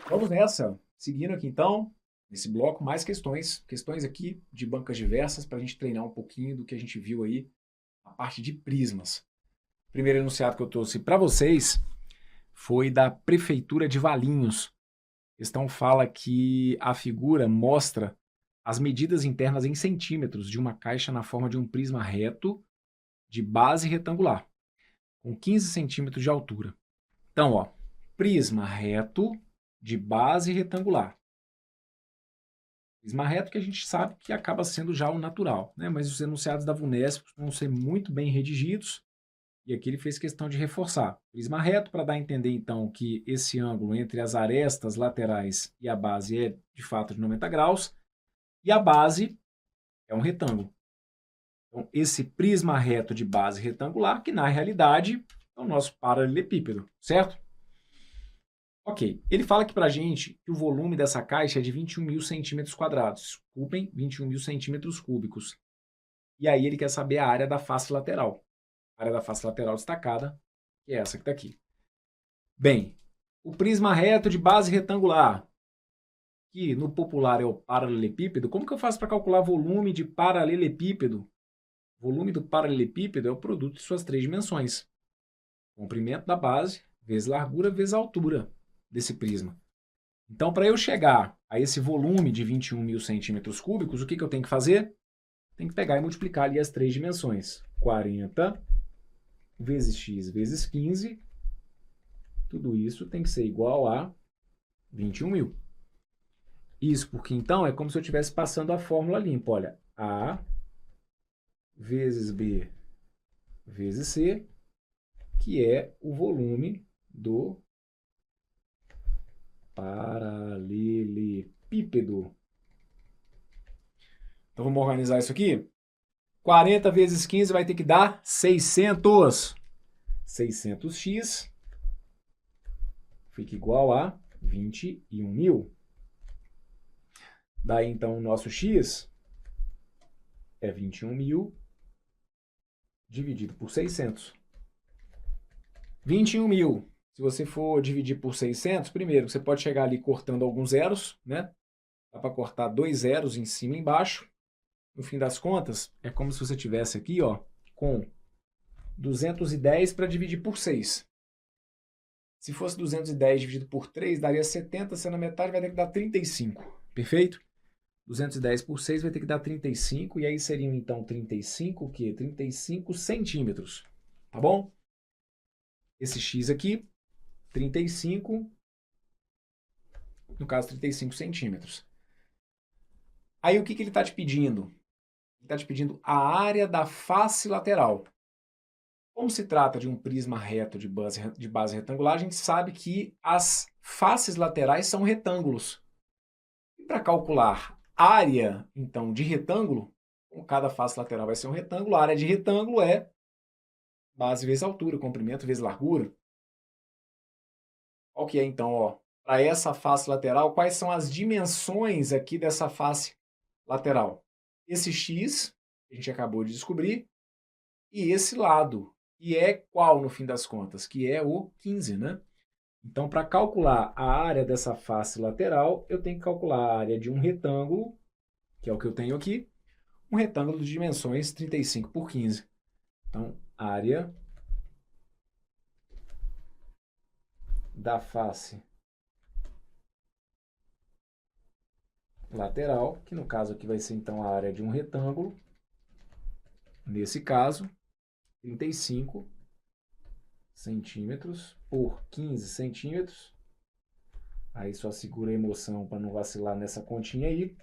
Vamos nessa. Seguindo aqui então, nesse bloco, mais questões. Questões aqui de bancas diversas para a gente treinar um pouquinho do que a gente viu aí, a parte de prismas. O primeiro enunciado que eu trouxe para vocês foi da Prefeitura de Valinhos. A questão fala que a figura mostra as medidas internas em centímetros de uma caixa na forma de um prisma reto de base retangular, com 15 centímetros de altura. Então, ó, prisma reto de base retangular. Prisma reto que a gente sabe que acaba sendo já o natural, né? Mas os enunciados da VUNESP vão ser muito bem redigidos, e aqui ele fez questão de reforçar. Prisma reto para dar a entender, então, que esse ângulo entre as arestas laterais e a base é, de fato, de 90 graus, e a base é um retângulo. Então, esse prisma reto de base retangular, que na realidade é o nosso paralelepípedo, certo? Ok, ele fala aqui para a gente que o volume dessa caixa é de 21 mil centímetros quadrados. Desculpem, 21 mil centímetros cúbicos. E aí ele quer saber a área da face lateral. A área da face lateral destacada, que é essa que está aqui. Bem, o prisma reto de base retangular, que no popular é o paralelepípedo, como que eu faço para calcular volume de paralelepípedo? O volume do paralelepípedo é o produto de suas três dimensões. Comprimento da base, vezes largura, vezes altura desse prisma. Então, para eu chegar a esse volume de 21 mil centímetros cúbicos, o que eu tenho que fazer? Tem que pegar e multiplicar ali as três dimensões. 40 vezes x vezes 15, tudo isso tem que ser igual a 21 mil. Isso porque, então, é como se eu estivesse passando a fórmula limpa. Olha, A vezes B vezes C, que é o volume do paralelepípedo. Então, vamos organizar isso aqui? 40 vezes 15 vai ter que dar 600. 600x fica igual a 21 mil. Daí, então, o nosso x é 21 mil dividido por 600. 21 mil, se você for dividir por 600, primeiro, você pode chegar ali cortando alguns zeros, né? Dá para cortar 2 zeros em cima e embaixo. No fim das contas, é como se você tivesse aqui, ó, com 210 para dividir por 6. Se fosse 210 dividido por 3, daria 70, sendo a metade vai ter que dar 35. Perfeito? 210 por 6 vai ter que dar 35, e aí seriam então 35 o quê? 35 centímetros. Tá bom? Esse x aqui, 35, no caso 35 centímetros. Aí o que ele está te pedindo? Ele está te pedindo a área da face lateral. Como se trata de um prisma reto de base retangular, a gente sabe que as faces laterais são retângulos. E para calcular área, então, de retângulo, como cada face lateral vai ser um retângulo, a área de retângulo é base vezes altura, comprimento vezes largura. Qual que é, então, ó, para essa face lateral, quais são as dimensões aqui dessa face lateral? Esse x, que a gente acabou de descobrir, e esse lado, que é qual no fim das contas? Que é o 15, né? Então, para calcular a área dessa face lateral, eu tenho que calcular a área de um retângulo, que é o que eu tenho aqui, um retângulo de dimensões 35 por 15. Então, área da face lateral, que no caso aqui vai ser então a área de um retângulo, nesse caso, 35 centímetros por 15 centímetros. Aí só segura a emoção para não vacilar nessa continha aí.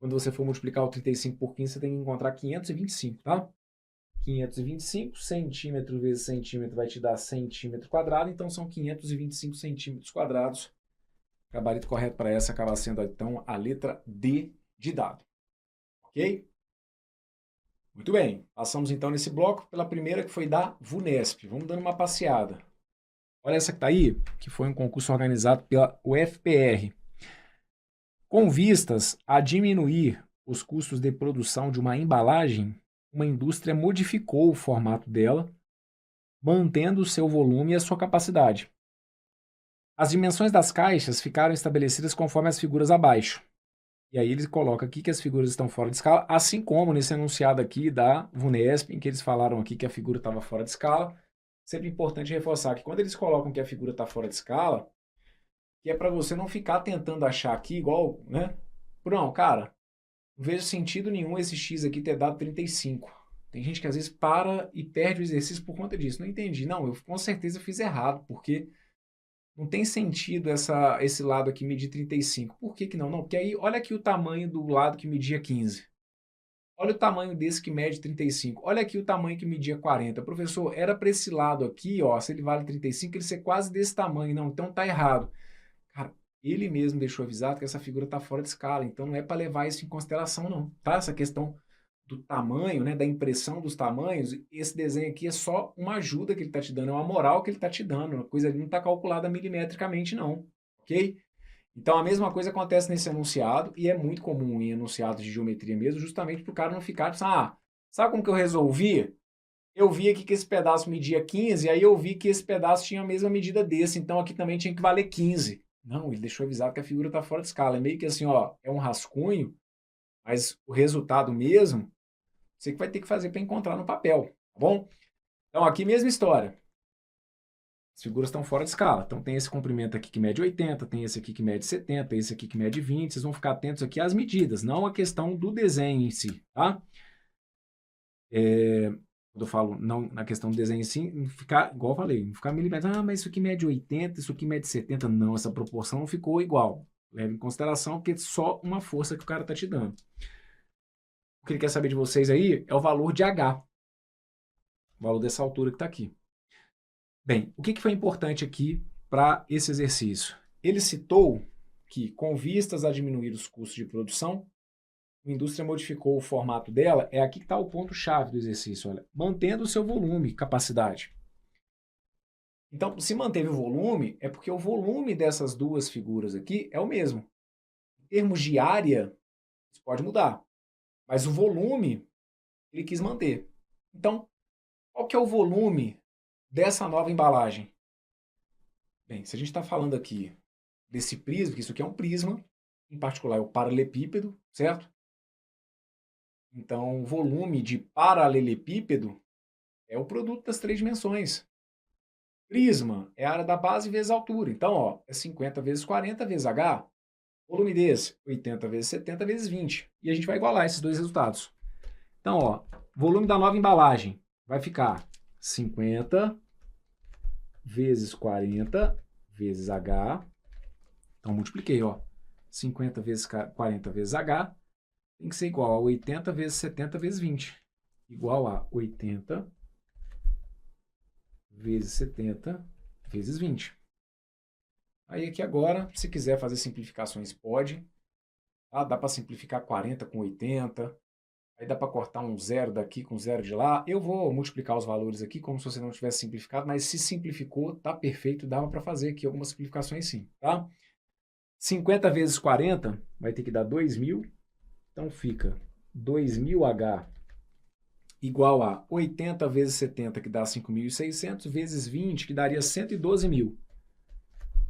Quando você for multiplicar o 35 por 15, você tem que encontrar 525, tá? 525, centímetro vezes centímetro vai te dar centímetro quadrado, então são 525 centímetros quadrados. O gabarito correto para essa acaba sendo, então, a letra D de dado. Ok? Muito bem. Passamos, então, nesse bloco pela primeira, que foi da VUNESP. Vamos dando uma passeada. Olha essa que está aí, que foi um concurso organizado pela UFPR. Com vistas a diminuir os custos de produção de uma embalagem, uma indústria modificou o formato dela, mantendo o seu volume e a sua capacidade. As dimensões das caixas ficaram estabelecidas conforme as figuras abaixo. E aí ele coloca aqui que as figuras estão fora de escala, assim como nesse enunciado aqui da VUNESP, em que eles falaram aqui que a figura estava fora de escala. Sempre importante reforçar que quando eles colocam que a figura está fora de escala, que é para você não ficar tentando achar aqui igual, né? Não, cara, não vejo sentido nenhum esse X aqui ter dado 35. Tem gente que às vezes para e perde o exercício por conta disso. Não entendi. Não, eu com certeza fiz errado, porque não tem sentido esse lado aqui medir 35. Por que que não? Não, porque aí olha aqui o tamanho do lado que media 15. Olha o tamanho desse que mede 35. Olha aqui o tamanho que media 40. Professor, era para esse lado aqui, ó, se ele vale 35, ele ser quase desse tamanho. Não, então tá errado. Cara, ele mesmo deixou avisado que essa figura está fora de escala, então não é para levar isso em consideração não, tá? Essa questão do tamanho, né, da impressão dos tamanhos, esse desenho aqui é só uma ajuda que ele está te dando, é uma moral que ele está te dando, a coisa ali não está calculada milimetricamente não, ok? Então a mesma coisa acontece nesse enunciado, e é muito comum em enunciados de geometria mesmo, justamente para o cara não ficar, tipo, sabe como que eu resolvi? Eu vi aqui que esse pedaço media 15, e aí eu vi que esse pedaço tinha a mesma medida desse, então aqui também tinha que valer 15. Não, ele deixou avisado que a figura está fora de escala. É meio que assim, ó, é um rascunho, mas o resultado mesmo, você que vai ter que fazer para encontrar no papel, tá bom? Então aqui mesma história. As figuras estão fora de escala. Então tem esse comprimento aqui que mede 80, tem esse aqui que mede 70, esse aqui que mede 20. Vocês vão ficar atentos aqui às medidas, não a questão do desenho em si, tá? Quando eu falo não na questão do desenho em si, não ficar, igual eu falei, não ficar milimétrico, mas isso aqui mede 80, isso aqui mede 70. Não, essa proporção não ficou igual. Leve em consideração que é só uma força que o cara está te dando. O que ele quer saber de vocês aí é o valor de H. O valor dessa altura que está aqui. Bem, o que foi importante aqui para esse exercício? Ele citou que, com vistas a diminuir os custos de produção, a indústria modificou o formato dela. É aqui que está o ponto-chave do exercício. Olha, mantendo o seu volume, capacidade. Então, se manteve o volume, é porque o volume dessas duas figuras aqui é o mesmo. Em termos de área, isso pode mudar. Mas o volume, ele quis manter. Então, qual que é o volume dessa nova embalagem? Bem, se a gente está falando aqui desse prisma, que isso aqui é um prisma, em particular é o paralelepípedo, certo? Então, o volume de paralelepípedo é o produto das três dimensões. Prisma é a área da base vezes a altura. Então, ó, é 50 vezes 40 vezes H. Volume desse, 80 vezes 70 vezes 20. E a gente vai igualar esses dois resultados. Então, ó, volume da nova embalagem vai ficar 50 vezes 40 vezes H. Então, multipliquei, ó. 50 vezes 40 vezes H tem que ser igual a 80 vezes 70 vezes 20. Igual a 80 vezes 70 vezes 20. Aí aqui agora, se quiser fazer simplificações, pode. Tá? Dá para simplificar 40 com 80. Aí dá para cortar um zero daqui com zero de lá. Eu vou multiplicar os valores aqui como se você não tivesse simplificado, mas se simplificou, tá perfeito. Dava para fazer aqui algumas simplificações sim, tá? 50 vezes 40 vai ter que dar 2.000. Então fica 2.000H igual a 80 vezes 70, que dá 5.600, vezes 20, que daria 112.000.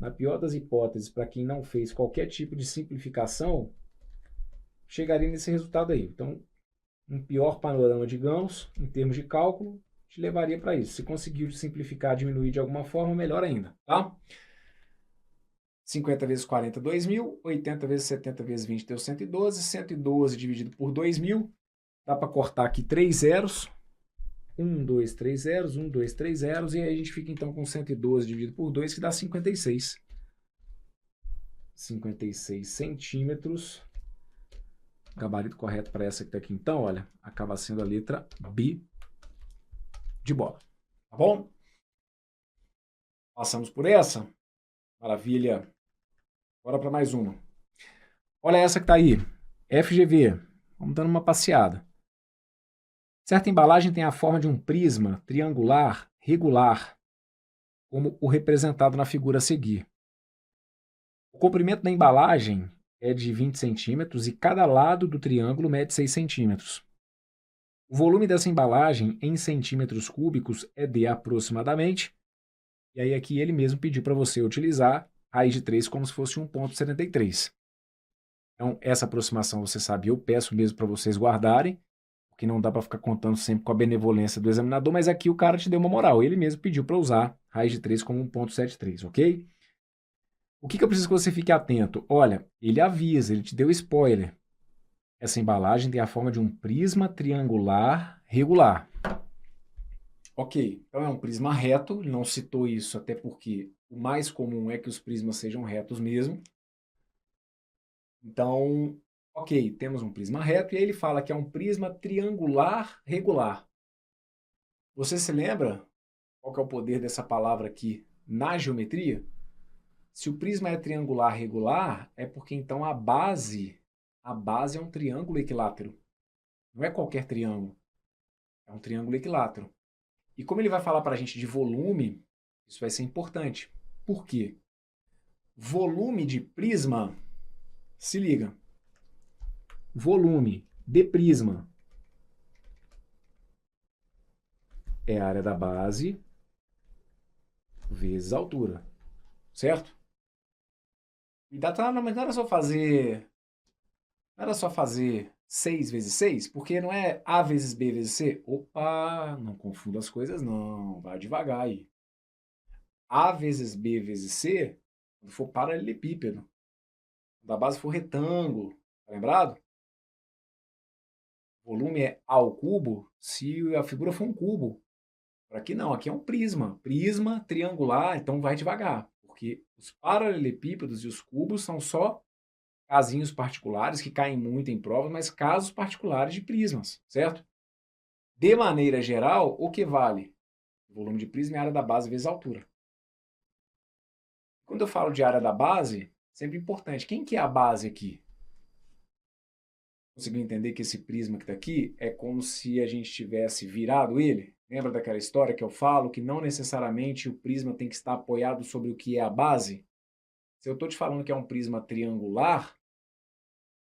Na pior das hipóteses, para quem não fez qualquer tipo de simplificação, chegaria nesse resultado aí. Então, um pior panorama, digamos, em termos de cálculo, te levaria para isso. Se conseguiu simplificar, diminuir de alguma forma, melhor ainda, tá? 50 vezes 40, 2.000. 80 vezes 70 vezes 20 deu 112. 112 dividido por 2.000. Dá para cortar aqui 3 zeros. 1, 2, 3 zeros. 1, 2, 3 zeros. E aí a gente fica então com 112 dividido por 2, que dá 56. 56 centímetros. Gabarito correto para essa que está aqui, então, olha, acaba sendo a letra B de bola. Tá bom? Passamos por essa. Maravilha. Bora para mais uma. Olha essa que está aí. FGV. Vamos dando uma passeada. Certa embalagem tem a forma de um prisma triangular regular, como o representado na figura a seguir. O comprimento da embalagem é de 20 centímetros e cada lado do triângulo mede 6 centímetros. O volume dessa embalagem em centímetros cúbicos é de aproximadamente, e aí aqui ele mesmo pediu para você utilizar raiz de 3 como se fosse 1,73. Então, essa aproximação você sabe, eu peço mesmo para vocês guardarem, porque não dá para ficar contando sempre com a benevolência do examinador, mas aqui o cara te deu uma moral, ele mesmo pediu para usar raiz de 3 como 1,73, ok? O que eu preciso que você fique atento? Olha, ele avisa, ele te deu spoiler. Essa embalagem tem a forma de um prisma triangular regular. Ok, então é um prisma reto, ele não citou isso até porque o mais comum é que os prismas sejam retos mesmo. Então, ok, temos um prisma reto e aí ele fala que é um prisma triangular regular. Você se lembra qual que é o poder dessa palavra aqui na geometria? Se o prisma é triangular regular, é porque então a base é um triângulo equilátero. Não é qualquer triângulo, é um triângulo equilátero. E como ele vai falar para a gente de volume, isso vai ser importante. Por quê? Volume de prisma, se liga, volume de prisma é a área da base vezes a altura, certo? E dá, tá, mas não era só fazer, 6 vezes 6, porque não é A vezes B vezes C? Opa, não confunda as coisas não, vai devagar aí. A vezes B vezes C, quando for paralelepípedo, quando a base for retângulo, tá lembrado? O volume é A ao cubo se a figura for um cubo. Aqui não, aqui é um prisma. Prisma triangular, então vai devagar. Porque os paralelepípedos e os cubos são só casinhos particulares que caem muito em provas, mas casos particulares de prismas, certo? De maneira geral, o que vale? O volume de prisma é a área da base vezes a altura. Quando eu falo de área da base, sempre importante. Quem que é a base aqui? Conseguiu entender que esse prisma que está aqui é como se a gente tivesse virado ele? Lembra daquela história que eu falo que não necessariamente o prisma tem que estar apoiado sobre o que é a base? Se eu estou te falando que é um prisma triangular,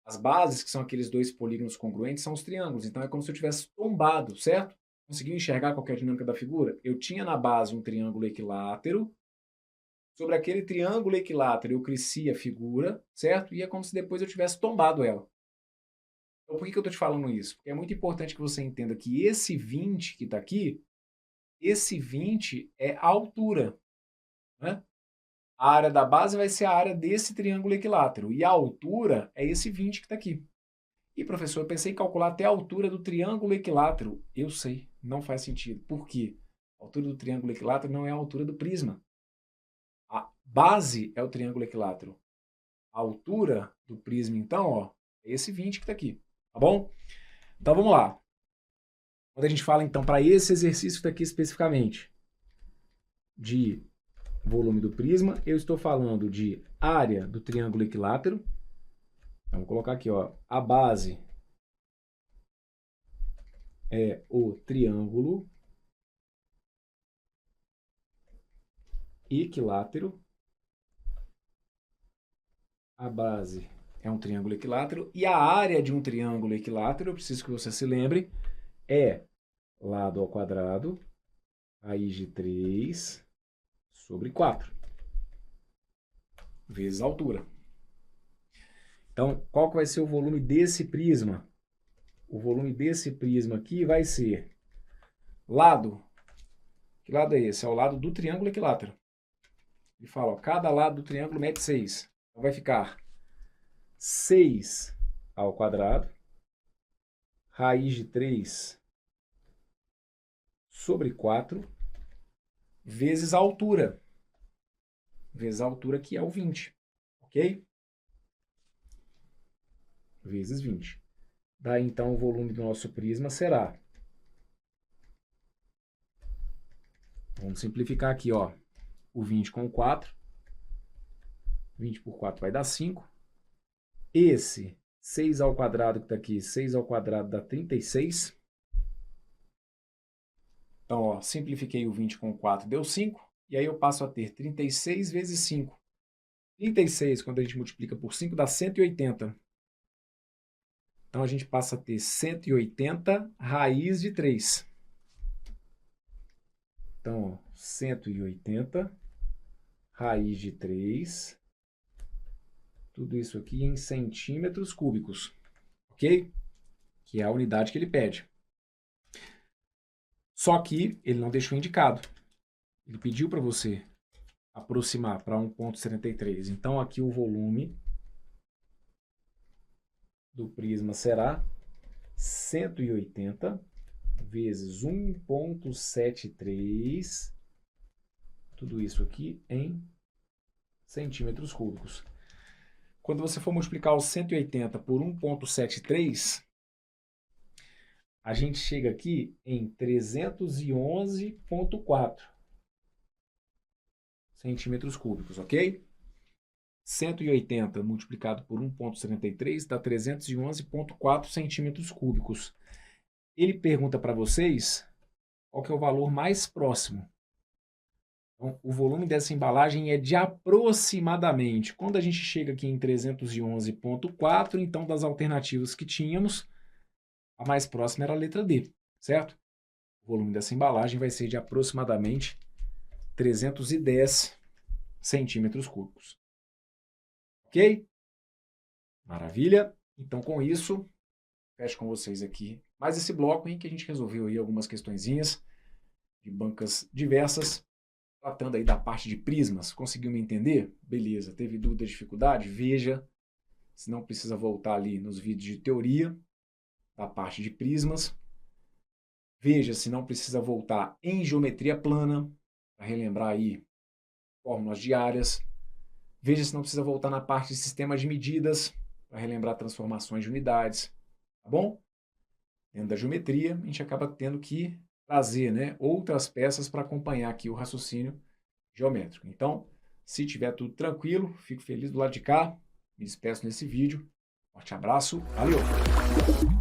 as bases, que são aqueles dois polígonos congruentes, são os triângulos. Então é como se eu tivesse tombado, certo? Conseguiu enxergar qual que é a dinâmica da figura? Eu tinha na base um triângulo equilátero. Sobre aquele triângulo equilátero eu cresci a figura, certo? E é como se depois eu tivesse tombado ela. Então, por que eu estou te falando isso? Porque é muito importante que você entenda que esse 20 que está aqui, esse 20 é a altura. Né? A área da base vai ser a área desse triângulo equilátero. E a altura é esse 20 que está aqui. E, professor, eu pensei em calcular até a altura do triângulo equilátero. Eu sei, não faz sentido. Por quê? A altura do triângulo equilátero não é a altura do prisma. A base é o triângulo equilátero. A altura do prisma, então, ó, é esse 20 que está aqui. Tá bom? Então, vamos lá. Quando a gente fala, então, para esse exercício daqui especificamente, de volume do prisma, eu estou falando de área do triângulo equilátero. Então, vou colocar aqui, ó, a base é o triângulo equilátero. A base é um triângulo equilátero. E a área de um triângulo equilátero, eu preciso que você se lembre, é lado ao quadrado, raiz de 3 sobre 4, vezes a altura. Então, qual que vai ser o volume desse prisma? O volume desse prisma aqui vai ser lado. Que lado é esse? É o lado do triângulo equilátero. Ele fala, ó, cada lado do triângulo mede 6. Então vai ficar 6 ao quadrado, raiz de 3 sobre 4, vezes a altura. Vezes a altura que é o 20. Ok? Vezes 20. Daí, então, o volume do nosso prisma será... Vamos simplificar aqui, ó. O 20 com o 4. 20 por 4 vai dar 5. Esse 6 ao quadrado que está aqui, 6 ao quadrado dá 36. Então, ó, simplifiquei o 20 com o 4, deu 5. E aí eu passo a ter 36 vezes 5. 36, quando a gente multiplica por 5, dá 180. Então, a gente passa a ter 180 raiz de 3. Então, ó, 180 raiz de 3, tudo isso aqui em centímetros cúbicos, ok? Que é a unidade que ele pede. Só que ele não deixou indicado. Ele pediu para você aproximar para 1,73. Então, aqui o volume do prisma será 180 vezes 1,73, tudo isso aqui em centímetros cúbicos. Quando você for multiplicar os 180 por 1,73, a gente chega aqui em 311,4 centímetros cúbicos, ok? 180 multiplicado por 1,73 dá 311,4 centímetros cúbicos. Ele pergunta para vocês qual que é o valor mais próximo. Então, o volume dessa embalagem é de aproximadamente. Quando a gente chega aqui em 311,4, então das alternativas que tínhamos, a mais próxima era a letra D, certo? O volume dessa embalagem vai ser de aproximadamente 310 centímetros cúbicos. Ok? Maravilha. Então, com isso, fecho com vocês aqui mais esse bloco em que a gente resolveu aí algumas questõezinhas de bancas diversas, tratando aí da parte de prismas. Conseguiu me entender? Beleza. Teve dúvida, dificuldade? Veja. Se não, precisa voltar ali nos vídeos de teoria da parte de prismas. Veja se não precisa voltar em geometria plana, para relembrar aí fórmulas de áreas. Veja se não precisa voltar na parte de sistemas de medidas, para relembrar transformações de unidades. Tá bom? Dentro da geometria, a gente acaba tendo que trazer, né, outras peças para acompanhar aqui o raciocínio geométrico. Então, se tiver tudo tranquilo, fico feliz do lado de cá. Me despeço nesse vídeo. Forte abraço. Valeu!